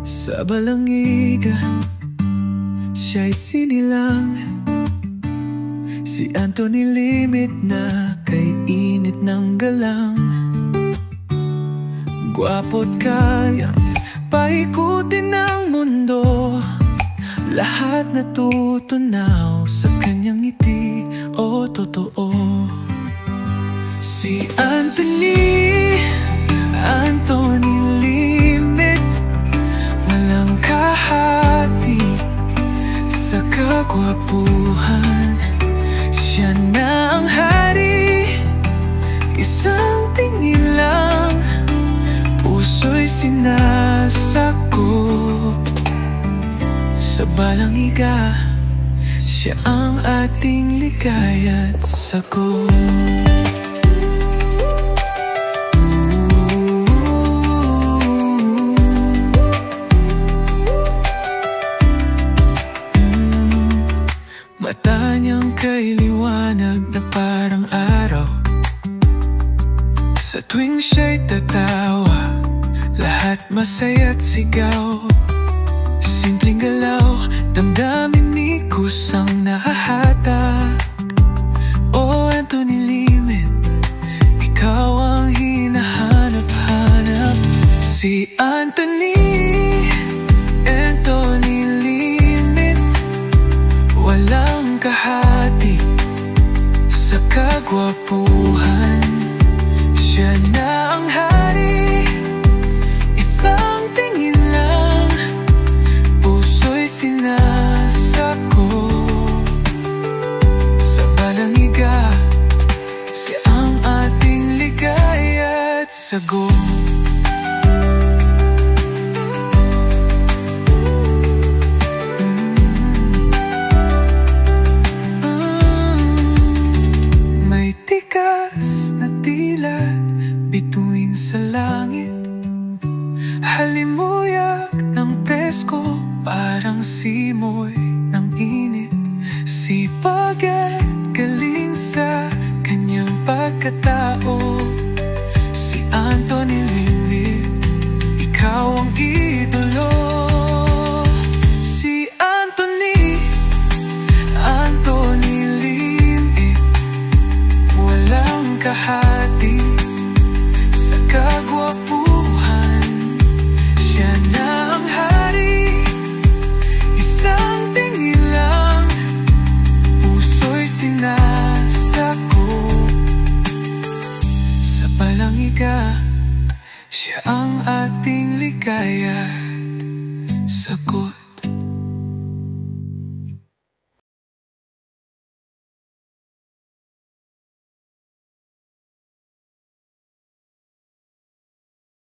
Sa balangiga, siya'y sinilang. Si Anthony Limit na kay init ng galang. Gwapo't kaya paikutin ng mundo. Lahat natutunaw sa kanyang ngiti, o totoo. Si Anthony Limit, walang kahati sa kagwapuhan. Siya na ang hari, isang tingin lang, puso'y sinasakop. Sa balangiga, siya ang ating ligaya't sakop. Mata niyang kay liwanag na parang araw. Sa tuwing siya'y tatawa, lahat masaya't sigaw. Simpleng galaw, damdamin ni kusang nahahatak. O Anthony Limit, ikaw ang hinahanap-hanap. Si Anthony Limit, walang kahati sa kagwapuhan. Siya na ang hari, isang tingin lang, puso'y sinasakop. Sa balangiga, siya ang ating ligaya't sagop. Bituin sa langit, halimuyak ng presko, parang simoy ng init. Sipag at galing sa kanyang pagkatao. Si Anthony Limit, ikaw ang idolo. Si Anthony Limit, walang kahati kagwapuhan. Siya na ang hari, isang tingin lang, puso'y sinasakop. Sa balangiga, siya ang ating ligaya't sagot.